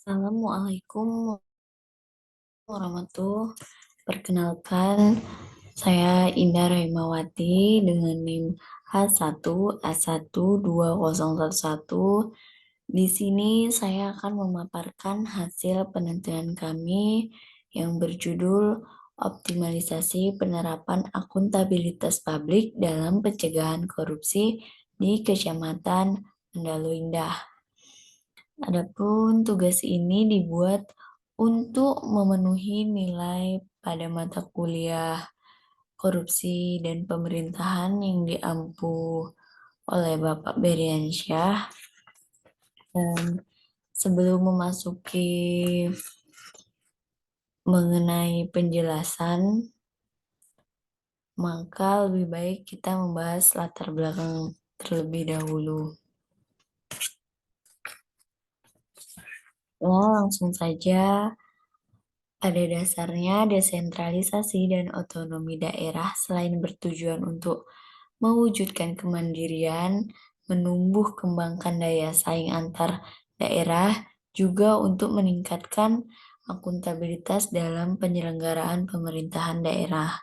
Assalamualaikum warahmatullahi wabarakatuh. Perkenalkan, saya Indah Rahimawati dengan NIM H1A12011. Di sini saya akan memaparkan hasil penelitian kami yang berjudul Optimalisasi Penerapan Akuntabilitas Publik dalam Pencegahan Korupsi di Kecamatan Mendalu Indah. Adapun tugas ini dibuat untuk memenuhi nilai pada mata kuliah korupsi dan pemerintahan yang diampu oleh Bapak Beriansyah. Dan sebelum memasuki mengenai penjelasan, maka lebih baik kita membahas latar belakang terlebih dahulu. Langsung saja. Pada dasarnya, desentralisasi dan otonomi daerah selain bertujuan untuk mewujudkan kemandirian, menumbuh kembangkan daya saing antar daerah, juga untuk meningkatkan akuntabilitas dalam penyelenggaraan pemerintahan daerah.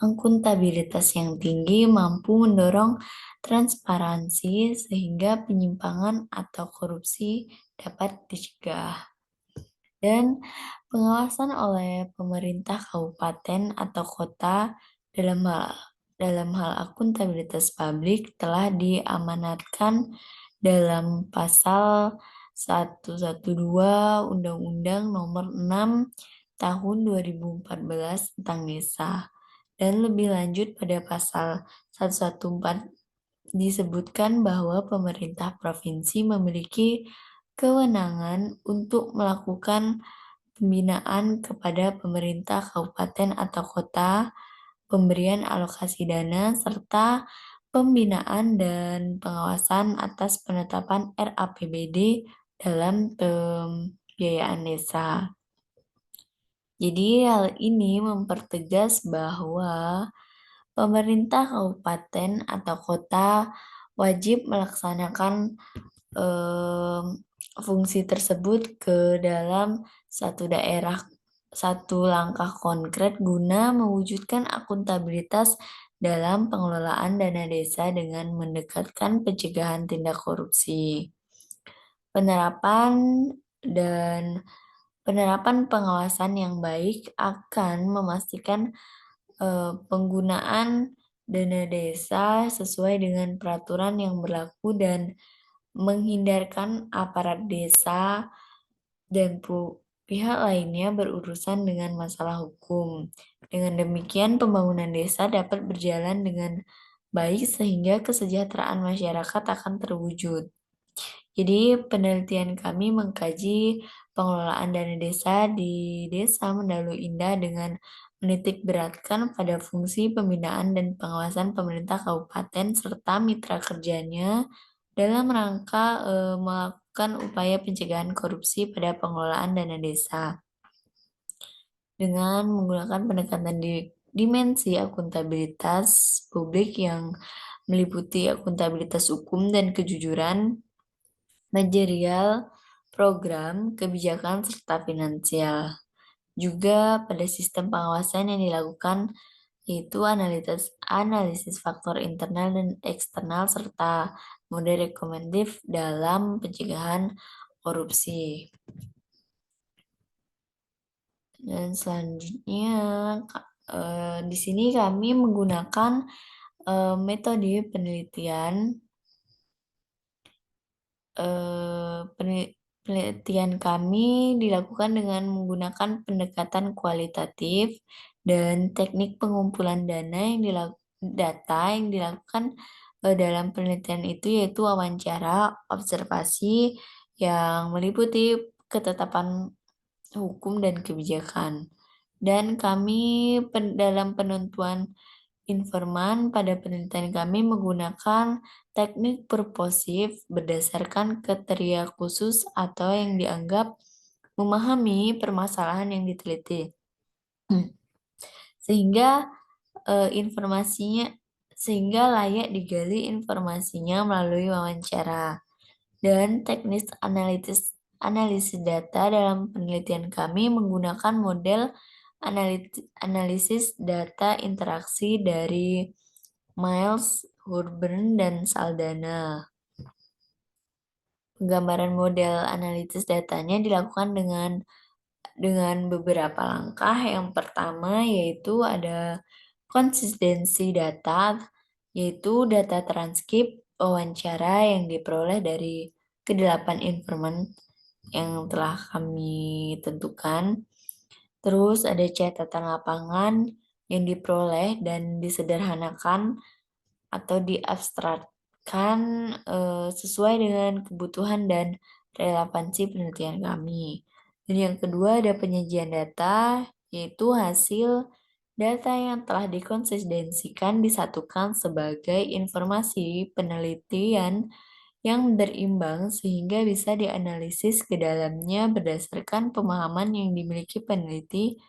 Akuntabilitas yang tinggi mampu mendorong transparansi sehingga penyimpangan atau korupsi dapat dicegah. Dan pengawasan oleh pemerintah kabupaten atau kota dalam hal akuntabilitas publik telah diamanatkan dalam pasal 112 Undang-Undang Nomor 6 Tahun 2014 tentang desa. Dan lebih lanjut pada pasal 114 disebutkan bahwa pemerintah provinsi memiliki kewenangan untuk melakukan pembinaan kepada pemerintah kabupaten atau kota, pemberian alokasi dana, serta pembinaan dan pengawasan atas penetapan RAPBD dalam pembiayaan desa. Jadi hal ini mempertegas bahwa pemerintah kabupaten atau kota wajib melaksanakan fungsi tersebut ke dalam satu langkah konkret guna mewujudkan akuntabilitas dalam pengelolaan dana desa dengan mendekatkan pencegahan tindak korupsi. Penerapan pengawasan yang baik akan memastikan penggunaan dana desa sesuai dengan peraturan yang berlaku dan menghindarkan aparat desa dan pihak lainnya berurusan dengan masalah hukum. Dengan demikian, pembangunan desa dapat berjalan dengan baik sehingga kesejahteraan masyarakat akan terwujud. Jadi, penelitian kami mengkaji pengelolaan dana desa di Desa Mendalu Indah dengan menitik beratkan pada fungsi pembinaan dan pengawasan pemerintah kabupaten serta mitra kerjanya dalam rangka melakukan upaya pencegahan korupsi pada pengelolaan dana desa dengan menggunakan pendekatan dimensi akuntabilitas publik yang meliputi akuntabilitas hukum dan kejujuran, manajerial, program, kebijakan, serta finansial. Juga pada sistem pengawasan yang dilakukan yaitu analisis faktor internal dan eksternal serta model rekomendatif dalam pencegahan korupsi. Dan selanjutnya di sini kami menggunakan metode penelitian kami dilakukan dengan menggunakan pendekatan kualitatif dan teknik pengumpulan data yang dilakukan dalam penelitian itu yaitu wawancara, observasi yang meliputi ketetapan hukum dan kebijakan. Dan kami dalam penentuan informan pada penelitian kami menggunakan teknik purposif berdasarkan kriteria khusus atau yang dianggap memahami permasalahan yang diteliti. Sehingga layak digali informasinya melalui wawancara. Dan teknis analisis data dalam penelitian kami menggunakan model analisis data interaksi dari Miles, Hurburn, dan Saldana. Penggambaran model analisis datanya dilakukan dengan beberapa langkah. Yang pertama yaitu ada konsistensi data, yaitu data transkrip wawancara yang diperoleh dari kedelapan informan yang telah kami tentukan. Terus ada catatan lapangan yang diperoleh dan disederhanakan atau diabstrakkan sesuai dengan kebutuhan dan relevansi penelitian kami. Dan yang kedua ada penyajian data, yaitu hasil data yang telah dikonsistensikan disatukan sebagai informasi penelitian yang berimbang sehingga bisa dianalisis ke dalamnya berdasarkan pemahaman yang dimiliki peneliti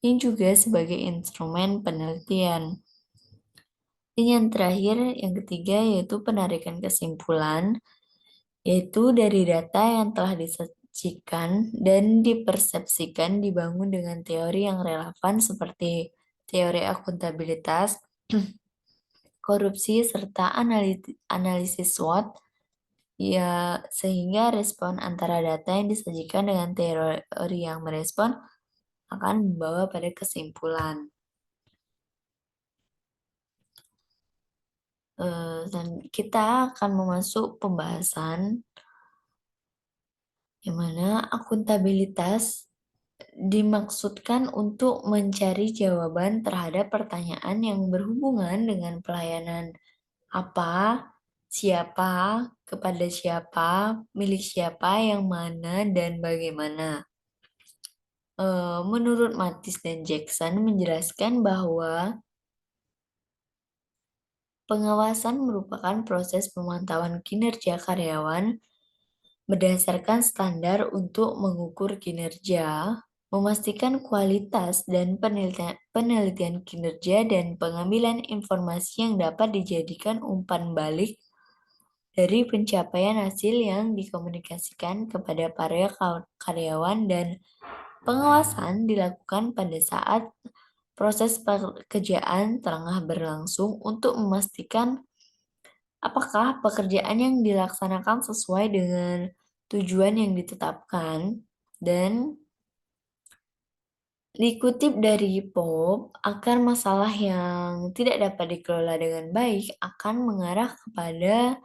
yang juga sebagai instrumen penelitian. Dan yang terakhir, yang ketiga yaitu penarikan kesimpulan, yaitu dari data yang telah disajikan dan dipersepsikan dibangun dengan teori yang relevan seperti teori akuntabilitas, korupsi, serta analisis SWOT, ya sehingga respon antara data yang disajikan dengan teori yang merespon akan membawa pada kesimpulan. Dan kita akan memasuk pembahasan yang mana akuntabilitas dimaksudkan untuk mencari jawaban terhadap pertanyaan yang berhubungan dengan pelayanan apa, siapa, kepada siapa, milik siapa, yang mana, dan bagaimana. Menurut Matis dan Jackson menjelaskan bahwa pengawasan merupakan proses pemantauan kinerja karyawan berdasarkan standar untuk mengukur kinerja, memastikan kualitas dan penelitian kinerja dan pengambilan informasi yang dapat dijadikan umpan balik dari pencapaian hasil yang dikomunikasikan kepada para karyawan, dan pengawasan dilakukan pada saat proses pekerjaan tengah berlangsung untuk memastikan apakah pekerjaan yang dilaksanakan sesuai dengan tujuan yang ditetapkan. Dan dikutip dari POP, akar masalah yang tidak dapat dikelola dengan baik akan mengarah kepada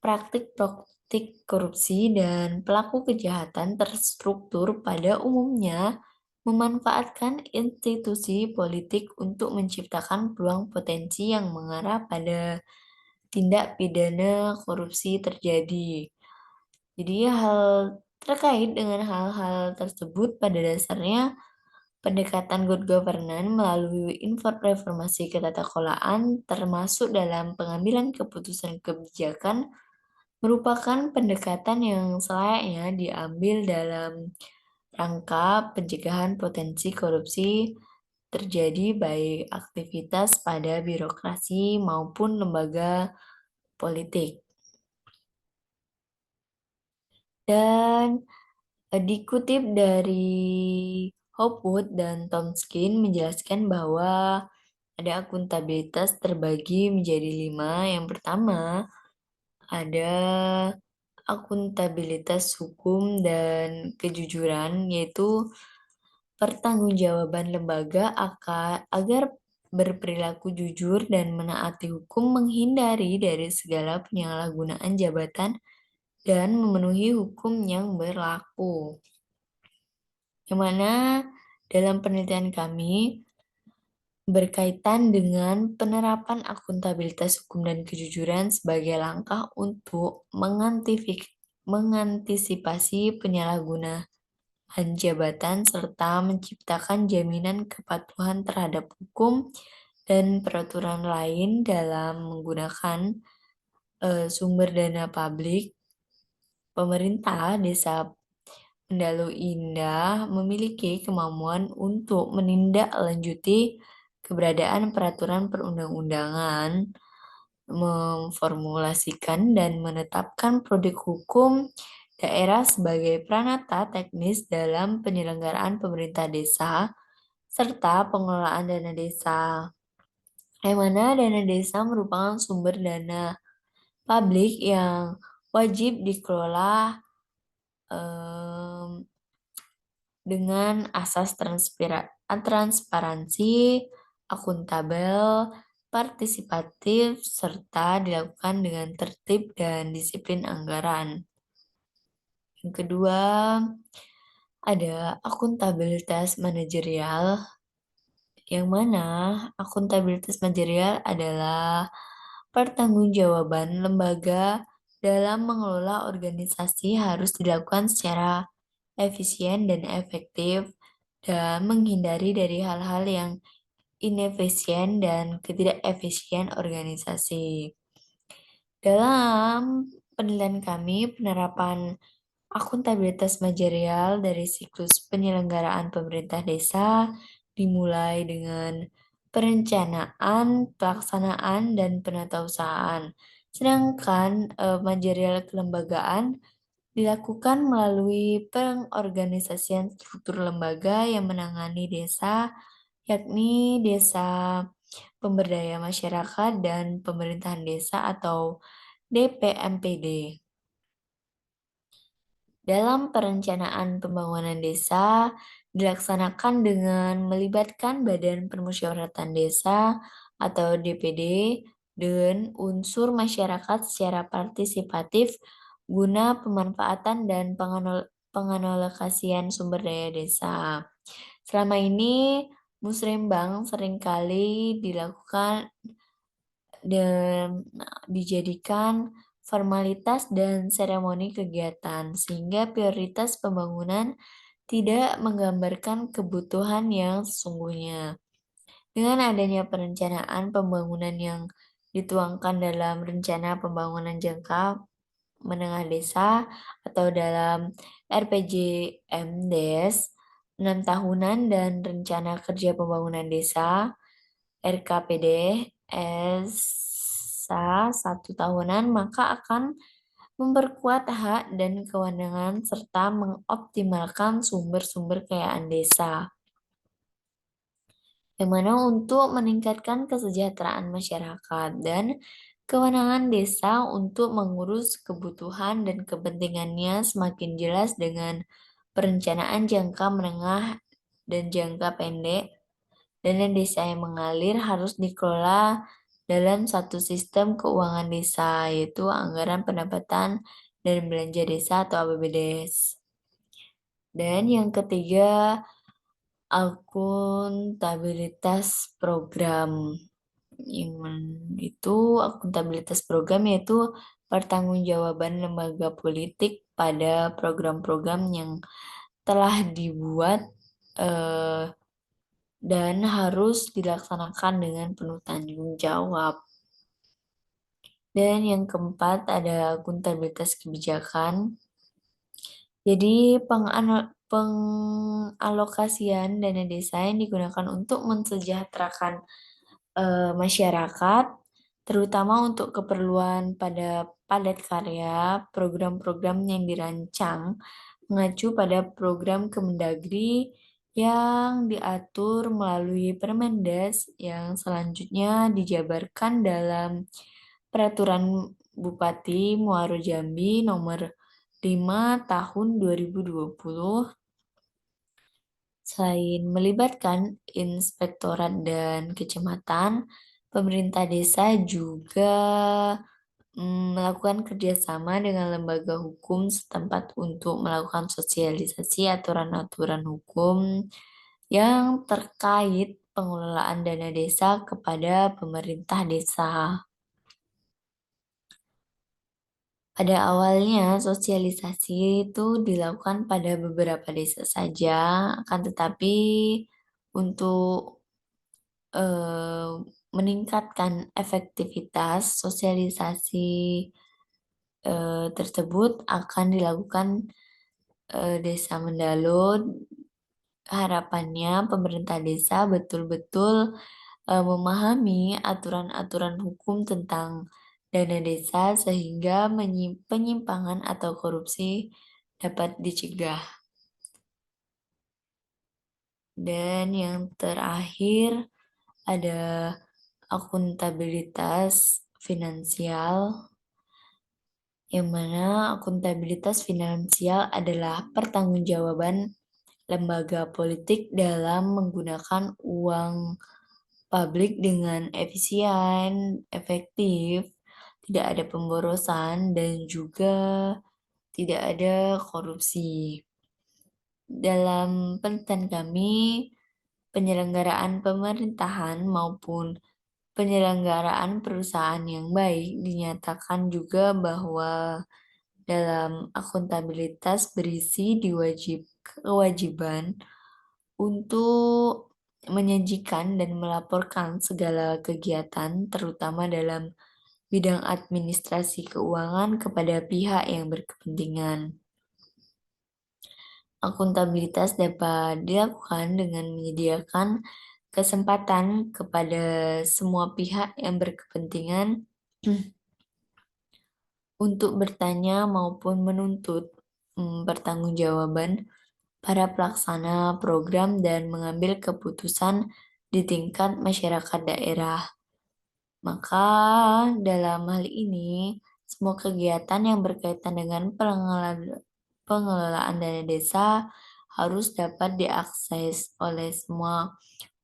praktik-praktik korupsi, dan pelaku kejahatan terstruktur pada umumnya memanfaatkan institusi politik untuk menciptakan peluang potensi yang mengarah pada tindak pidana korupsi terjadi. Jadi terkait dengan hal-hal tersebut, pada dasarnya pendekatan good governance melalui reformasi ketatakelolaan termasuk dalam pengambilan keputusan kebijakan merupakan pendekatan yang selayaknya diambil dalam rangka pencegahan potensi korupsi terjadi baik aktivitas pada birokrasi maupun lembaga politik. Dan dikutip dari Hopwood dan Tomskin menjelaskan bahwa ada akuntabilitas terbagi menjadi 5. Yang pertama, ada akuntabilitas hukum dan kejujuran, yaitu pertanggungjawaban lembaga agar berperilaku jujur dan menaati hukum, menghindari dari segala penyalahgunaan jabatan, dan memenuhi hukum yang berlaku. Yang mana dalam penelitian kami berkaitan dengan penerapan akuntabilitas hukum dan kejujuran sebagai langkah untuk mengantisipasi penyalahgunaan jabatan serta menciptakan jaminan kepatuhan terhadap hukum dan peraturan lain dalam menggunakan sumber dana publik. Pemerintah Desa Pendalu Indah memiliki kemampuan untuk menindaklanjuti keberadaan peraturan perundang-undangan, memformulasikan dan menetapkan produk hukum daerah sebagai peranata teknis dalam penyelenggaraan pemerintah desa, serta pengelolaan dana desa. Yang mana dana desa merupakan sumber dana publik yang wajib dikelola dengan asas transparansi, akuntabel, partisipatif, serta dilakukan dengan tertib dan disiplin anggaran. Yang kedua, ada akuntabilitas manajerial, yang mana akuntabilitas manajerial adalah pertanggungjawaban lembaga dalam mengelola organisasi harus dilakukan secara efisien dan efektif dan menghindari dari hal-hal yang inefisien dan ketidakefisien organisasi. Dalam penilaian kami, penerapan akuntabilitas manajerial dari siklus penyelenggaraan pemerintah desa dimulai dengan perencanaan, pelaksanaan, dan penatausahaan. Sedangkan manajerial kelembagaan dilakukan melalui pengorganisasian struktur lembaga yang menangani desa, yakni Desa Pemberdaya Masyarakat dan Pemerintahan Desa atau DPMPD. Dalam perencanaan pembangunan desa dilaksanakan dengan melibatkan Badan Permusyawaratan Desa atau DPD dan unsur masyarakat secara partisipatif guna pemanfaatan dan pengalokasian sumber daya desa. Selama ini musrembang seringkali dilakukan dan dijadikan formalitas dan seremoni kegiatan, sehingga prioritas pembangunan tidak menggambarkan kebutuhan yang sesungguhnya. Dengan adanya perencanaan pembangunan yang dituangkan dalam Rencana Pembangunan Jangka Menengah Desa atau dalam RPJMDes 6 tahunan dan Rencana Kerja Pembangunan Desa RKPD ESA 1 tahunan, maka akan memperkuat hak dan kewenangan serta mengoptimalkan sumber-sumber kekayaan desa. Yang mana untuk meningkatkan kesejahteraan masyarakat dan kewenangan desa untuk mengurus kebutuhan dan kepentingannya semakin jelas dengan perencanaan jangka menengah dan jangka pendek. Dana desa yang mengalir harus dikelola dalam satu sistem keuangan desa, yaitu anggaran pendapatan dan belanja desa atau APBDes. Dan yang ketiga, akuntabilitas program. Yang itu akuntabilitas program yaitu pertanggungjawaban lembaga politik pada program-program yang telah dibuat dan harus dilaksanakan dengan penuh tanggung jawab. Dan yang keempat ada akuntabilitas kebijakan. Jadi pengalokasian dana desa yang digunakan untuk mensejahterakan masyarakat, terutama untuk keperluan pada padat karya, program-program yang dirancang mengacu pada program Kemendagri yang diatur melalui Permendas yang selanjutnya dijabarkan dalam Peraturan Bupati Muaro Jambi Nomor 5 Tahun 2020. Selain melibatkan inspektorat dan kecamatan, pemerintah desa juga melakukan kerjasama dengan lembaga hukum setempat untuk melakukan sosialisasi aturan-aturan hukum yang terkait pengelolaan dana desa kepada pemerintah desa. Pada awalnya, sosialisasi itu dilakukan pada beberapa desa saja, akan tetapi untuk meningkatkan efektivitas sosialisasi tersebut akan dilakukan Desa Mendalo. Harapannya pemerintah desa betul-betul memahami aturan-aturan hukum tentang dana desa sehingga penyimpangan atau korupsi dapat dicegah. Dan yang terakhir ada akuntabilitas finansial, yang mana akuntabilitas finansial adalah pertanggungjawaban lembaga politik dalam menggunakan uang publik dengan efisien, efektif, tidak ada pemborosan, dan juga tidak ada korupsi. Dalam penelitian kami, penyelenggaraan pemerintahan maupun penyelenggaraan perusahaan yang baik dinyatakan juga bahwa dalam akuntabilitas berisi kewajiban untuk menyajikan dan melaporkan segala kegiatan, terutama dalam bidang administrasi keuangan kepada pihak yang berkepentingan. Akuntabilitas dapat dilakukan dengan menyediakan kesempatan kepada semua pihak yang berkepentingan untuk bertanya maupun menuntut pertanggungjawaban para pelaksana program dan mengambil keputusan di tingkat masyarakat daerah. Maka dalam hal ini, semua kegiatan yang berkaitan dengan pengelolaan dana desa harus dapat diakses oleh semua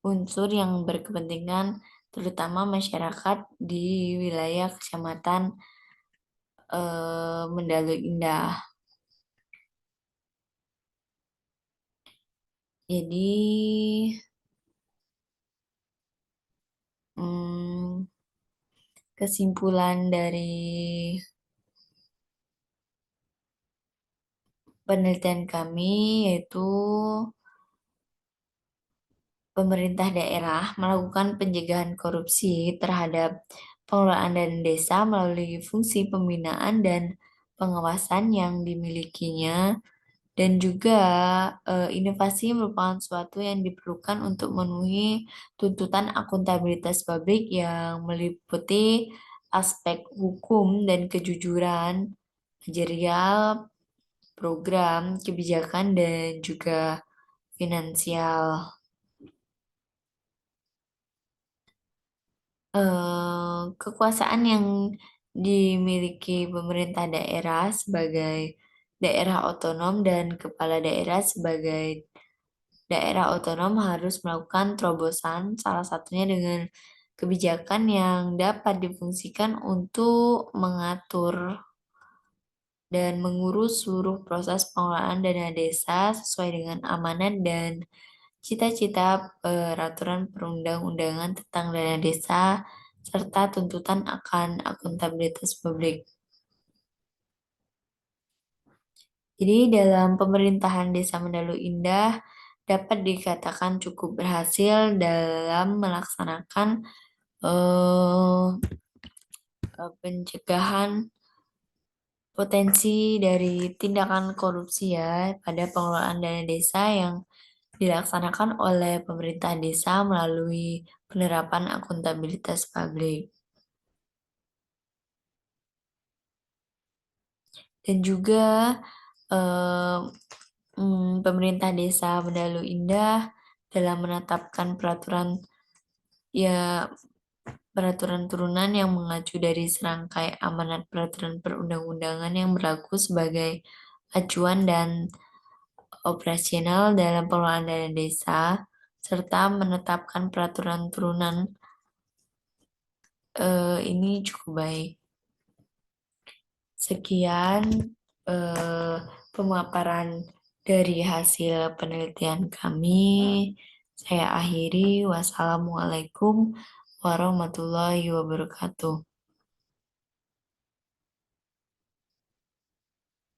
unsur yang berkepentingan, terutama masyarakat di wilayah Kecamatan Mendalu Indah. Jadi, kesimpulan dari penelitian kami yaitu pemerintah daerah melakukan pencegahan korupsi terhadap pengelolaan dana desa melalui fungsi pembinaan dan pengawasan yang dimilikinya, dan juga inovasi merupakan suatu yang diperlukan untuk memenuhi tuntutan akuntabilitas publik yang meliputi aspek hukum dan kejujuran, manajerial, program, kebijakan, dan juga finansial. Kekuasaan yang dimiliki pemerintah daerah sebagai daerah otonom dan kepala daerah sebagai daerah otonom harus melakukan terobosan, salah satunya dengan kebijakan yang dapat difungsikan untuk mengatur dan mengurus seluruh proses pengelolaan dana desa sesuai dengan amanat dan cita-cita peraturan perundang-undangan tentang dana desa serta tuntutan akan akuntabilitas publik. Jadi dalam pemerintahan Desa Mendalu Indah dapat dikatakan cukup berhasil dalam melaksanakan pencegahan potensi dari tindakan korupsi ya pada pengelolaan dana desa yang dilaksanakan oleh pemerintah desa melalui penerapan akuntabilitas publik. Dan juga eh, pemerintah desa Mendalu Indah dalam menetapkan ya peraturan turunan yang mengacu dari serangkai amanat peraturan perundang-undangan yang berlaku sebagai acuan dan operasional dalam pengelolaan dana desa, serta menetapkan peraturan turunan ini cukup baik. Sekian eh, pemaparan dari hasil penelitian kami. Saya akhiri. Wassalamualaikum warahmatullahi wabarakatuh.